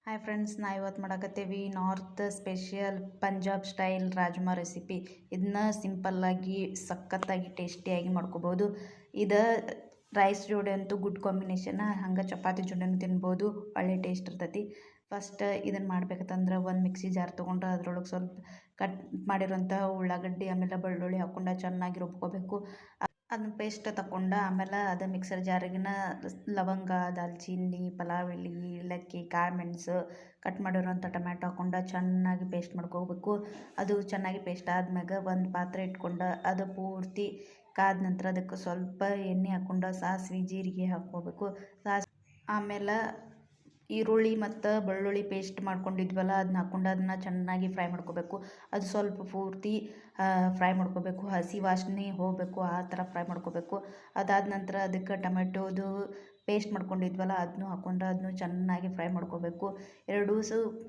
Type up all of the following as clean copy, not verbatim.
Hi friends, ನಾ ಇವತ್ತು ಮಾಡಕತ್ತೇವಿ north special Punjab style rajma recipe. ಇದನ್ನ ಸಿಂಪಲ್ಲಾಗಿ ಸಖತ್ತಾಗಿ ಟೇಸ್ಟಿಯಾಗಿ ಮಾಡ್ಕೋಬೋದು. ಇದು ರೈಸ್ ಜೋಡಿ ಅಂತೂ ಗುಡ್ ಕಾಂಬಿನೇಷನ್, ಹಂಗೆ ಚಪಾತಿ ಜೋಡಿನೂ ತಿನ್ಬೋದು, ಒಳ್ಳೆ ಟೇಸ್ಟ್ ಇರ್ತೈತಿ. ಫಸ್ಟ್ ಇದನ್ನು ಮಾಡ್ಬೇಕಂತಂದ್ರೆ ಒಂದು ಮಿಕ್ಸಿ ಜಾರ್ ತೊಗೊಂಡು ಅದ್ರೊಳಗೆ ಸ್ವಲ್ಪ ಕಟ್ ಮಾಡಿರೋಂಥ ಉಳ್ಳಾಗಡ್ಡಿ ಆಮೇಲೆ ಬೆಳ್ಳುಳ್ಳಿ ಹಾಕ್ಕೊಂಡು ಚೆನ್ನಾಗಿ ರುಬ್ಕೋಬೇಕು. ಅದನ್ನ ಪೇಸ್ಟ್ ತಗೊಂಡು ಆಮೇಲೆ ಅದು ಮಿಕ್ಸರ್ ಜಾರಿಗಿನ ಲವಂಗ, ದಾಲ್ಚಿನ್ನಿ, ಪಲಾವ್ ಎಲೆ, ಏಲಕ್ಕಿ, ಕಾಳು ಮೆಣಸು, ಕಟ್ ಮಾಡಿರೋಂಥ ಟೊಮ್ಯಾಟೊ ಹಾಕ್ಕೊಂಡು ಚೆನ್ನಾಗಿ ಪೇಸ್ಟ್ ಮಾಡ್ಕೋಬೇಕು. ಅದು ಚೆನ್ನಾಗಿ ಪೇಸ್ಟ್ ಆದ್ಮ್ಯಾಗ ಒಂದು ಪಾತ್ರೆ ಇಟ್ಕೊಂಡು ಅದು ಪೂರ್ತಿ ಕಾದ ನಂತರ ಅದಕ್ಕೆ ಸ್ವಲ್ಪ ಎಣ್ಣೆ ಹಾಕ್ಕೊಂಡು ಸಾಸಿವೆ ಜೀರಿಗೆ ಹಾಕ್ಕೋಬೇಕು. ಆಮೇಲೆ ಈರುಳ್ಳಿ ಮತ್ತು ಬೆಳ್ಳುಳ್ಳಿ ಪೇಸ್ಟ್ ಮಾಡ್ಕೊಂಡಿದ್ವಲ್ಲ ಅದನ್ನ ಹಾಕ್ಕೊಂಡು ಅದನ್ನ ಚೆನ್ನಾಗಿ ಫ್ರೈ ಮಾಡ್ಕೋಬೇಕು. ಅದು ಸ್ವಲ್ಪ ಪೂರ್ತಿ ಫ್ರೈ ಮಾಡ್ಕೋಬೇಕು, ಹಸಿ ವಾಸನೆ ಹೋಗಬೇಕು, ಆ ಥರ ಫ್ರೈ ಮಾಡ್ಕೋಬೇಕು. ಅದಾದ ನಂತರ ಅದಕ್ಕೆ ಟೊಮೆಟೋದು ಪೇಸ್ಟ್ ಮಾಡ್ಕೊಂಡಿದ್ವಲ್ಲ ಅದನ್ನು ಹಾಕ್ಕೊಂಡು ಅದನ್ನು ಚೆನ್ನಾಗಿ ಫ್ರೈ ಮಾಡ್ಕೋಬೇಕು. ಎರಡೂ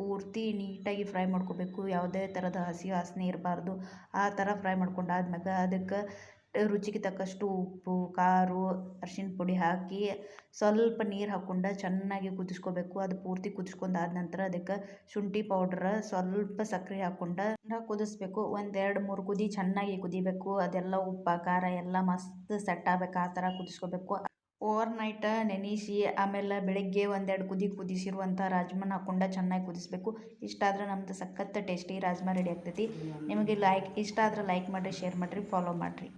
ಪೂರ್ತಿ ನೀಟಾಗಿ ಫ್ರೈ ಮಾಡ್ಕೋಬೇಕು, ಯಾವುದೇ ಥರದ ಹಸಿ ವಾಸನೆ ಇರಬಾರ್ದು. ಆ ಥರ ಫ್ರೈ ಮಾಡ್ಕೊಂಡು ಆದ್ಮ್ಯಾಗ ಅದಕ್ಕೆ ರುಚಿಗೆ ತಕ್ಕಷ್ಟು ಉಪ್ಪು, ಖಾರ, ಅರಿಶಿಣ ಪುಡಿ ಹಾಕಿ ಸ್ವಲ್ಪ ನೀರು ಹಾಕ್ಕೊಂಡು ಚೆನ್ನಾಗಿ ಕುದಿಸ್ಕೋಬೇಕು. ಅದು ಪೂರ್ತಿ ಕುದಿಸ್ಕೊಂಡಾದ ನಂತರ ಅದಕ್ಕೆ ಶುಂಠಿ ಪೌಡ್ರ್, ಸ್ವಲ್ಪ ಸಕ್ಕರೆ ಹಾಕ್ಕೊಂಡು ಕುದಿಸ್ಬೇಕು. 1-2-3 ಕುದಿ ಚೆನ್ನಾಗಿ ಕುದಿಬೇಕು. ಅದೆಲ್ಲ ಉಪ್ಪು ಖಾರ ಎಲ್ಲ ಮಸ್ತ್ ಸೆಟ್ ಆಗ್ಬೇಕು, ಆ ಥರ ಕುದಿಸ್ಕೋಬೇಕು. ಓವರ್ ನೈಟ್ ನೆನೆಸಿ ಆಮೇಲೆ ಬೆಳಗ್ಗೆ 1-2 ಕುದಿ ಕುದಿಸಿರುವಂಥ ರಾಜ್ಮಾನ ಹಾಕ್ಕೊಂಡು ಚೆನ್ನಾಗಿ ಕುದಿಸ್ಬೇಕು. ಇಷ್ಟಾದ್ರೆ ನಮ್ದು ಸಖತ್ ಟೇಸ್ಟಿ ರಾಜ್ಮಾ ರೆಡಿ ಆಗ್ತೈತಿ. ನಿಮಗೆ ಇಷ್ಟ ಆದ್ರೆ ಲೈಕ್ ಮಾಡಿರಿ, ಶೇರ್ ಮಾಡಿರಿ, ಫಾಲೋ ಮಾಡಿರಿ.